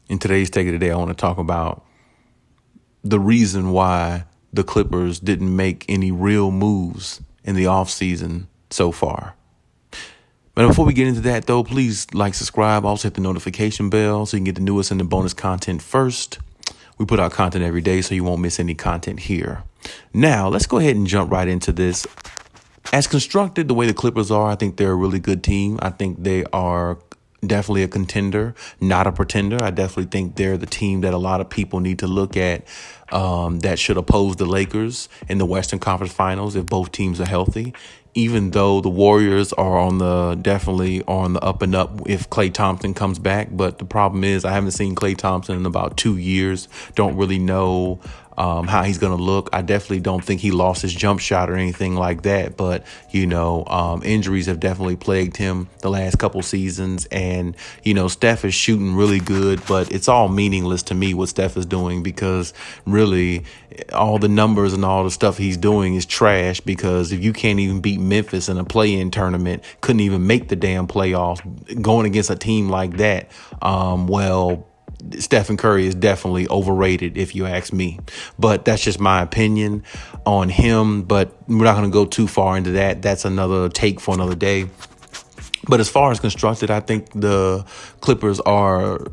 In today's Take of the Day, I want to talk about the reason why the Clippers didn't make any real moves in the offseason so far. But before we get into that, though, please like, subscribe, also hit the notification bell so you can get the newest and the bonus content first. We put out content every day, so you won't miss any content here. Now, let's go ahead and jump right into this. As constructed the way the Clippers are, I think they're a really good team. I think they are definitely a contender, not a pretender. I definitely think they're the team that a lot of people need to look at that should oppose the Lakers in the Western Conference Finals if both teams are healthy. Even though the Warriors are definitely on the up and up if Klay Thompson comes back. But the problem is I haven't seen Klay Thompson in about 2 years. Don't really know how he's going to look. I definitely don't think he lost his jump shot or anything like that. But, injuries have definitely plagued him the last couple seasons. And, Steph is shooting really good, but it's all meaningless to me what Steph is doing because really all the numbers and all the stuff he's doing is trash because if you can't even beat Memphis in a play-in tournament, couldn't even make the damn playoffs going against a team like that, Stephen Curry is definitely overrated if you ask me, but that's just my opinion on him. But we're not going to go too far into that. That's another take for another day. But as far as constructed, I think the Clippers are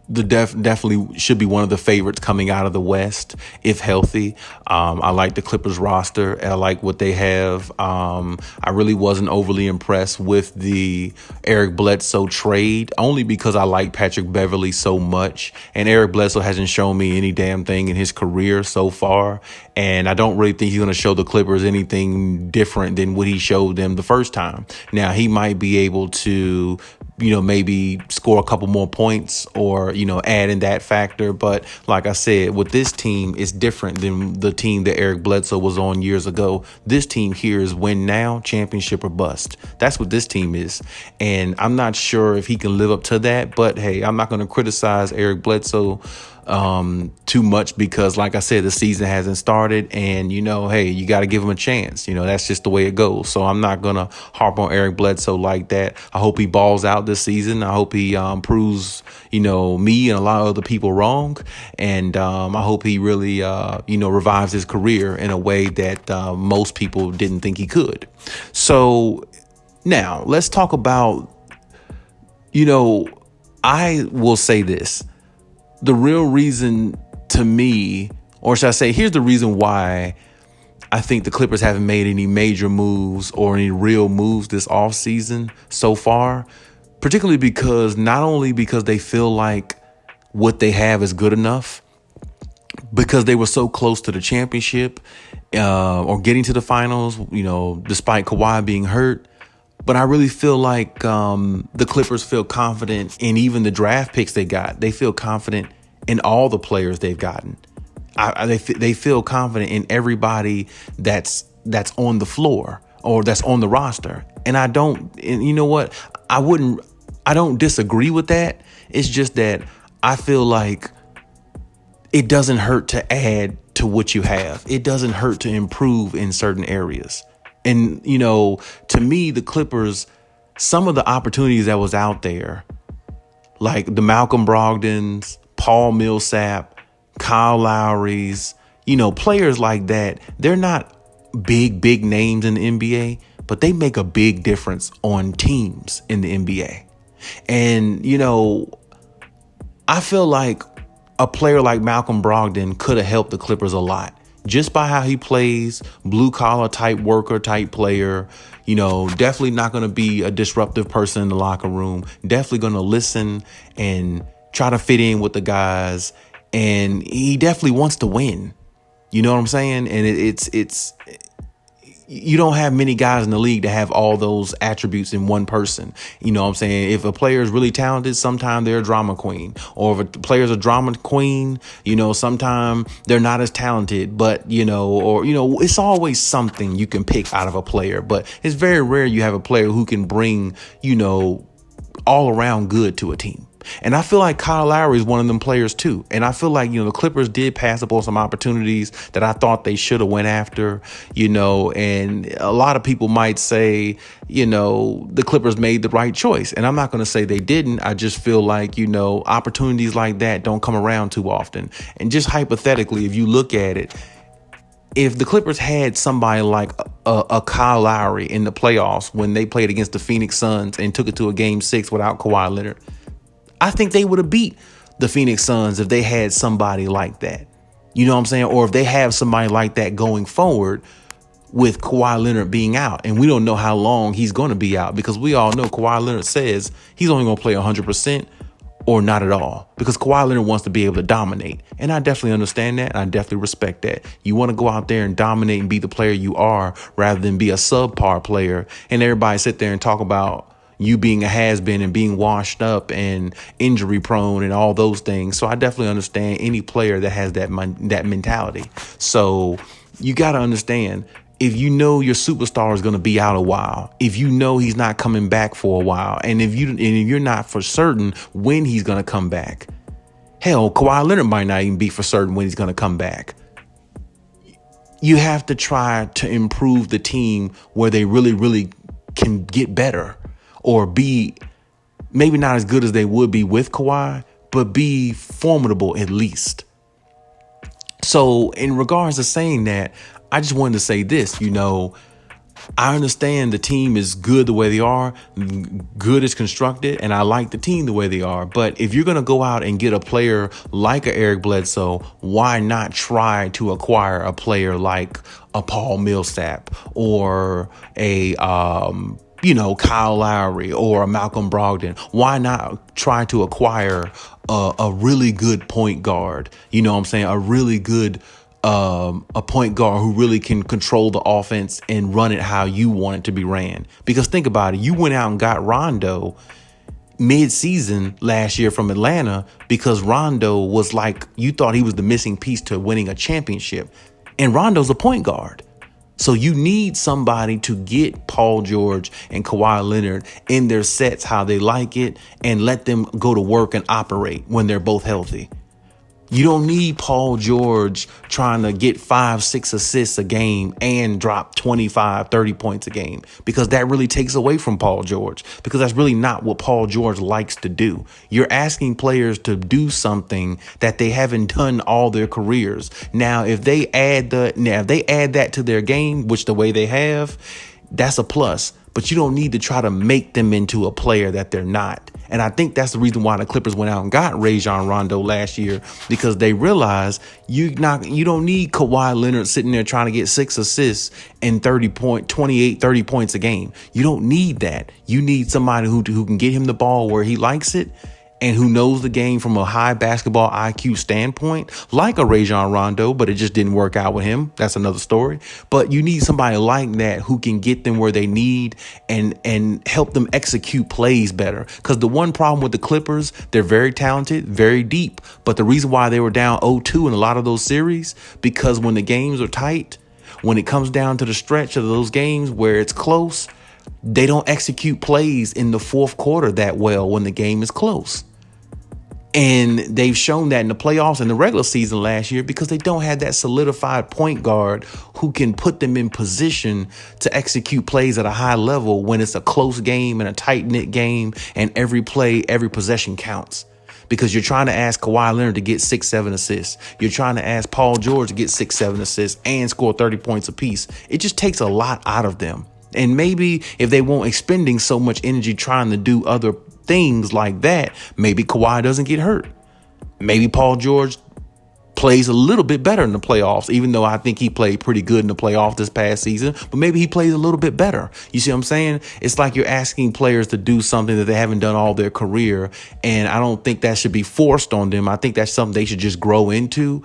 definitely should be one of the favorites coming out of the West if healthy. I like the Clippers roster. I like what they have. I really wasn't overly impressed with the Eric Bledsoe trade only because I like Patrick Beverley so much, and Eric Bledsoe hasn't shown me any damn thing in his career so far, and I don't really think he's going to show the Clippers anything different than what he showed them the first time. Now he might be able to maybe score a couple more points or, add in that factor. But like I said, with this team, it's different than the team that Eric Bledsoe was on years ago. This team here is win now, championship or bust. That's what this team is. And I'm not sure if he can live up to that. But hey, I'm not going to criticize Eric Bledsoe too much because like I said, the season hasn't started and hey, you got to give him a chance. That's just the way it goes. So I'm not going to harp on Eric Bledsoe like that. I hope he balls out this season. I hope he proves, me and a lot of other people wrong. And I hope he really, revives his career in a way that most people didn't think he could. So now let's talk about, I will say this. The real reason to me, or should I say, here's the reason why I think the Clippers haven't made any major moves or any real moves this offseason so far, particularly not only because they feel like what they have is good enough, because they were so close to the championship or getting to the finals, despite Kawhi being hurt. But I really feel like the Clippers feel confident in even the draft picks they got. They feel confident in all the players they've gotten. They feel confident in everybody that's on the floor or that's on the roster. And you know what? I don't disagree with that. It's just that I feel like it doesn't hurt to add to what you have. It doesn't hurt to improve in certain areas. And, to me, the Clippers, some of the opportunities that was out there, like the Malcolm Brogdons, Paul Millsap, Kyle Lowry's, players like that, they're not big names in the NBA, but they make a big difference on teams in the NBA. And, I feel like a player like Malcolm Brogdon could have helped the Clippers a lot. Just by how he plays, blue collar type worker type player, definitely not going to be a disruptive person in the locker room. Definitely going to listen and try to fit in with the guys. And he definitely wants to win. You know what I'm saying? And it's you don't have many guys in the league that have all those attributes in one person. You know what I'm saying? If a player is really talented, sometimes they're a drama queen. Or if a player's a drama queen, sometimes they're not as talented, but, it's always something you can pick out of a player. But it's very rare you have a player who can bring, all around good to a team. And I feel like Kyle Lowry is one of them players too. And I feel like, the Clippers did pass up on some opportunities that I thought they should have went after, and a lot of people might say, the Clippers made the right choice. And I'm not going to say they didn't. I just feel like, opportunities like that don't come around too often. And just hypothetically, if you look at it, if the Clippers had somebody like a Kyle Lowry in the playoffs when they played against the Phoenix Suns and took it to a game 6 without Kawhi Leonard, I think they would have beat the Phoenix Suns if they had somebody like that. You know what I'm saying? Or if they have somebody like that going forward with Kawhi Leonard being out. And we don't know how long he's going to be out, because we all know Kawhi Leonard says he's only going to play 100% or not at all, because Kawhi Leonard wants to be able to dominate. And I definitely understand that. And I definitely respect that. You want to go out there and dominate and be the player you are rather than be a subpar player. And everybody sit there and talk about you being a has-been and being washed up and injury prone and all those things. So I definitely understand any player that has that mentality. So you got to understand, if you know your superstar is going to be out a while, if you know he's not coming back for a while, and if you're not for certain when he's going to come back, hell, Kawhi Leonard might not even be for certain when he's going to come back. You have to try to improve the team where they really, really can get better, or be maybe not as good as they would be with Kawhi, but be formidable at least. So in regards to saying that, I just wanted to say this, I understand the team is good the way they are, good is constructed, and I like the team the way they are. But if you're going to go out and get a player like a Eric Bledsoe, why not try to acquire a player like a Paul Millsap or a Kyle Lowry or a Malcolm Brogdon? Why not try to acquire a really good point guard? You know what I'm saying? A really good a point guard who really can control the offense and run it how you want it to be ran. Because think about it, you went out and got Rondo mid-season last year from Atlanta because Rondo was like, you thought he was the missing piece to winning a championship. And Rondo's a point guard. So you need somebody to get Paul George and Kawhi Leonard in their sets how they like it and let them go to work and operate when they're both healthy. You don't need Paul George trying to get 5-6 assists a game and drop 25, 30 points a game, because that really takes away from Paul George, because that's really not what Paul George likes to do. You're asking players to do something that they haven't done all their careers. Now, if they add that to their game, which the way they have, that's a plus. But you don't need to try to make them into a player that they're not. And I think that's the reason why the Clippers went out and got Rajon Rondo last year, because they realized you don't need Kawhi Leonard sitting there trying to get 6 assists and 30 points a game. You don't need that. You need somebody who can get him the ball where he likes it and who knows the game from a high basketball IQ standpoint, like a Rajon Rondo, but it just didn't work out with him. That's another story. But you need somebody like that who can get them where they need and help them execute plays better. Because the one problem with the Clippers, they're very talented, very deep. But the reason why they were down 0-2 in a lot of those series, because when the games are tight, when it comes down to the stretch of those games where it's close, they don't execute plays in the fourth quarter that well when the game is close. And they've shown that in the playoffs and the regular season last year, because they don't have that solidified point guard who can put them in position to execute plays at a high level when it's a close game and a tight-knit game and every play, every possession counts. Because you're trying to ask Kawhi Leonard to get 6-7 assists. You're trying to ask Paul George to get 6-7 assists and score 30 points apiece. It just takes a lot out of them. And maybe if they weren't expending so much energy trying to do other things like that, maybe Kawhi doesn't get hurt. Maybe Paul George plays a little bit better in the playoffs, even though I think he played pretty good in the playoffs this past season, but maybe he plays a little bit better. You see what I'm saying? It's like you're asking players to do something that they haven't done all their career. And I don't think that should be forced on them. I think that's something they should just grow into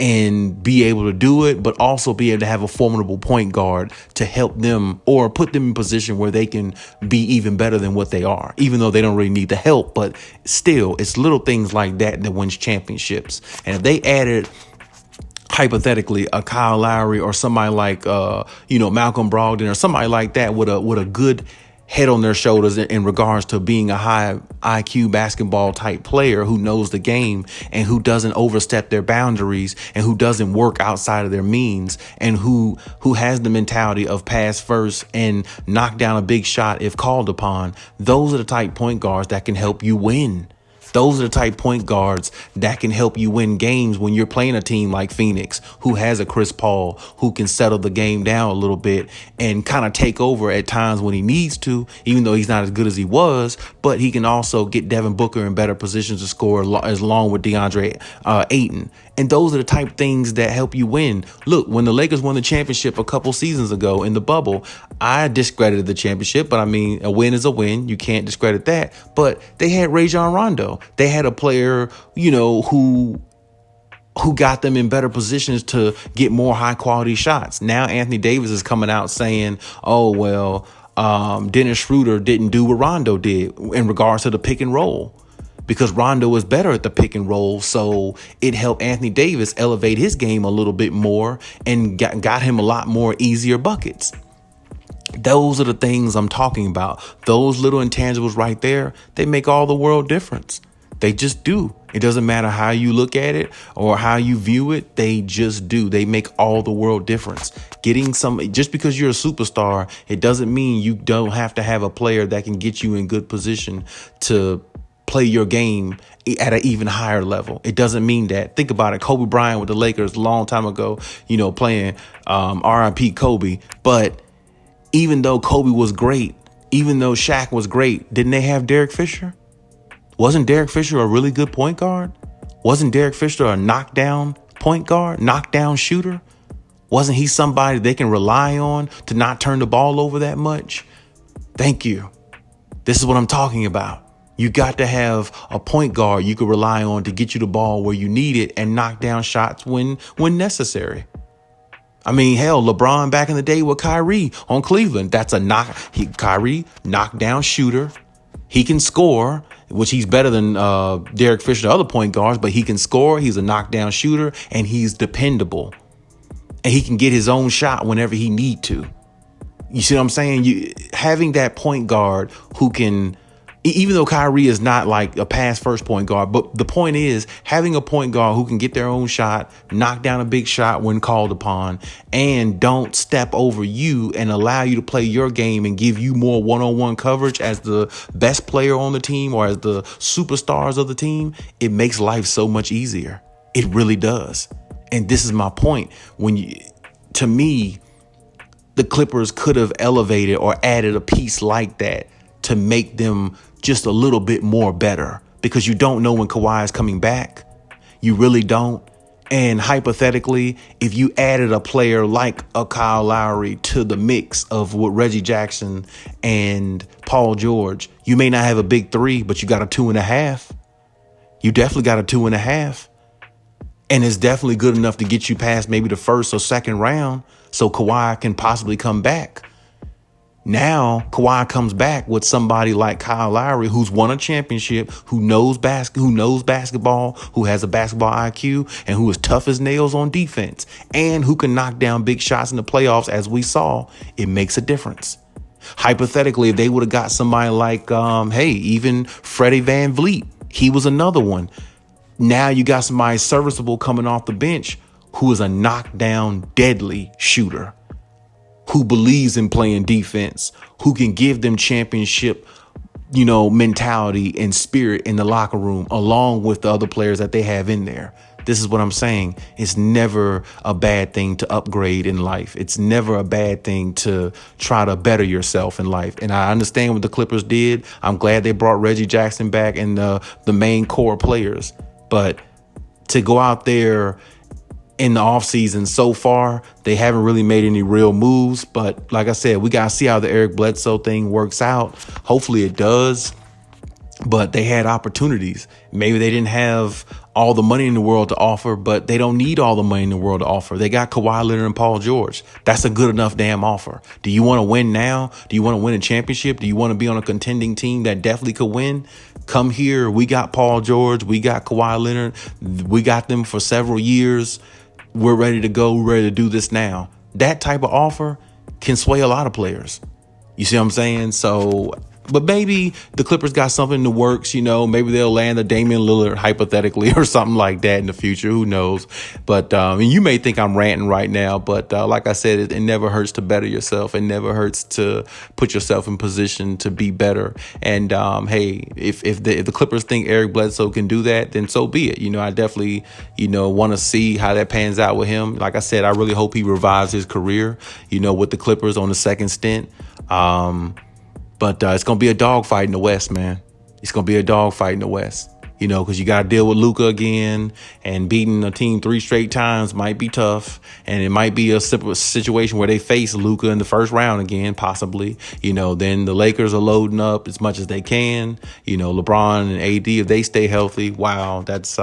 and be able to do it, but also be able to have a formidable point guard to help them or put them in position where they can be even better than what they are, even though they don't really need the help. But still, it's little things like that that wins championships. And if they added, hypothetically, a Kyle Lowry or somebody like, Malcolm Brogdon or somebody like that with a good head on their shoulders in regards to being a high IQ basketball type player who knows the game and who doesn't overstep their boundaries and who doesn't work outside of their means and who has the mentality of pass first and knock down a big shot if called upon. Those are the type point guards that can help you win. Those are the type point guards that can help you win games when you're playing a team like Phoenix, who has a Chris Paul, who can settle the game down a little bit and kind of take over at times when he needs to, even though he's not as good as he was. But he can also get Devin Booker in better positions to score along with DeAndre Ayton. And those are the type things that help you win. Look, when the Lakers won the championship a couple seasons ago in the bubble, I discredited the championship, but I mean, a win is a win. You can't discredit that. But they had Rajon Rondo. They had a player, who got them in better positions to get more high quality shots. Now Anthony Davis is coming out saying, oh, well, Dennis Schroeder didn't do what Rondo did in regards to the pick and roll, because Rondo was better at the pick and roll. So it helped Anthony Davis elevate his game a little bit more and got him a lot more easier buckets. Those are the things I'm talking about. Those little intangibles right there, they make all the world difference. They just do. It doesn't matter how you look at it or how you view it. They just do. They make all the world difference. Just because you're a superstar, it doesn't mean you don't have to have a player that can get you in good position to play your game at an even higher level. It doesn't mean that. Think about it. Kobe Bryant with the Lakers a long time ago, playing RIP Kobe. But even though Kobe was great, even though Shaq was great, didn't they have Derek Fisher? Wasn't Derek Fisher a really good point guard? Wasn't Derek Fisher a knockdown point guard, knockdown shooter? Wasn't he somebody they can rely on to not turn the ball over that much? Thank you. This is what I'm talking about. You got to have a point guard you can rely on to get you the ball where you need it and knock down shots when necessary. I mean, hell, LeBron back in the day with Kyrie on Cleveland, that's Kyrie knockdown shooter. He can score, which he's better than Derek Fisher, the other point guards, but he can score. He's a knockdown shooter and he's dependable. And he can get his own shot whenever he need to. You see what I'm saying? Having that point guard who can, even though Kyrie is not like a pass first point guard, but the point is having a point guard who can get their own shot, knock down a big shot when called upon, and don't step over you and allow you to play your game and give you more one-on-one coverage as the best player on the team or as the superstars of the team. It makes life so much easier. It really does. And this is my point. To me, the Clippers could have elevated or added a piece like that to make them just a little bit more better, because you don't know when Kawhi is coming back. You really don't. And hypothetically, if you added a player like a Kyle Lowry to the mix of what Reggie Jackson and Paul George, you may not have a big three, but you got a 2.5. You definitely got a 2.5. And it's definitely good enough to get you past maybe the first or second round so Kawhi can possibly come back. Now Kawhi comes back with somebody like Kyle Lowry, who's won a championship, who knows basketball, who has a basketball IQ, and who is tough as nails on defense, and who can knock down big shots in the playoffs, as we saw. It makes a difference. Hypothetically, if they would have got somebody like, even Freddie VanVleet, he was another one. Now you got somebody serviceable coming off the bench who is a knockdown, deadly shooter, who believes in playing defense, who can give them championship, mentality and spirit in the locker room, along with the other players that they have in there. This is what I'm saying. It's never a bad thing to upgrade in life. It's never a bad thing to try to better yourself in life. And I understand what the Clippers did. I'm glad they brought Reggie Jackson back and the main core players. But to go out there in the offseason so far, they haven't really made any real moves. But like I said, we got to see how the Eric Bledsoe thing works out. Hopefully it does. But they had opportunities. Maybe they didn't have all the money in the world to offer, but they don't need all the money in the world to offer. They got Kawhi Leonard and Paul George. That's a good enough damn offer. Do you want to win now? Do you want to win a championship? Do you want to be on a contending team that definitely could win? Come here. We got Paul George. We got Kawhi Leonard. We got them for several years. We're ready to go. We're ready to do this now. That type of offer can sway a lot of players. You see what I'm saying? So, but maybe the Clippers got something in the works, maybe they'll land a Damian Lillard hypothetically or something like that in the future. Who knows? But and you may think I'm ranting right now, but like I said, it never hurts to better yourself. It never hurts to put yourself in position to be better. And hey, if the Clippers think Eric Bledsoe can do that, then so be it. I definitely, want to see how that pans out with him. Like I said, I really hope he revives his career, with the Clippers on the second stint. But it's going to be a dogfight in the West, man. It's going to be a dogfight in the West, because you got to deal with Luka again, and beating a team 3 straight times might be tough. And it might be a situation where they face Luka in the first round again, possibly. Then the Lakers are loading up as much as they can. LeBron and AD, if they stay healthy, wow, that's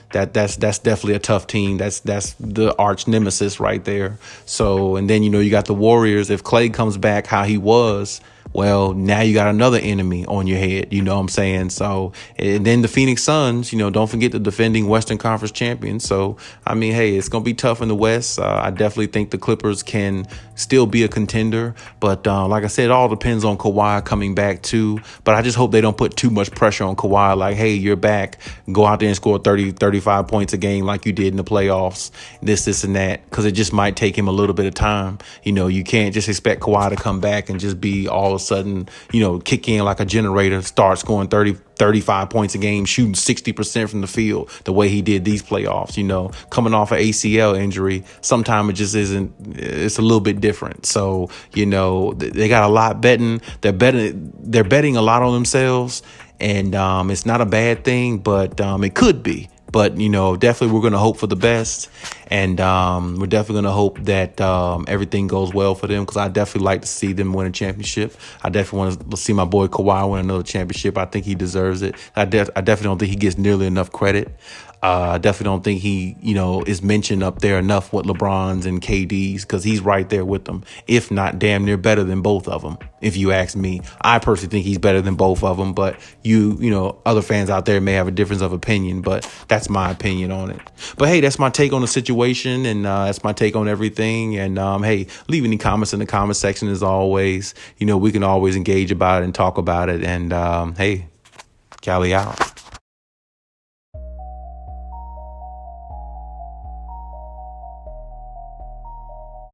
definitely a tough team. That's the arch nemesis right there. So, and then, you got the Warriors. If Clay comes back how he was, well, now you got another enemy on your head. You know what I'm saying? So, and then the Phoenix Suns, don't forget the defending Western Conference champions. So, I mean, hey, it's going to be tough in the West. I definitely think the Clippers can still be a contender. But like I said, it all depends on Kawhi coming back too. But I just hope they don't put too much pressure on Kawhi. Like, hey, you're back. Go out there and score 30, 35 points a game like you did in the playoffs. This, and that. Because it just might take him a little bit of time. You can't just expect Kawhi to come back and just be all of a sudden, kick in like a generator, start scoring 30, 35 points a game, shooting 60% from the field the way he did these playoffs, coming off an ACL injury. Sometimes it just isn't, it's a little bit different. So, they got a lot betting. They're betting a lot on themselves, and it's not a bad thing, but it could be. But, definitely we're going to hope for the best. And we're definitely going to hope that everything goes well for them, because I definitely like to see them win a championship. I definitely want to see my boy Kawhi win another championship. I think he deserves it. I definitely don't think he gets nearly enough credit. I definitely don't think he, is mentioned up there enough with LeBron's and KD's, because he's right there with them, if not damn near better than both of them. If you ask me, I personally think he's better than both of them, but other fans out there may have a difference of opinion, but that's my opinion on it. But hey, that's my take on the situation, and that's my take on everything. And hey, leave any comments in the comment section as always. We can always engage about it and talk about it. And hey, Khaliis out.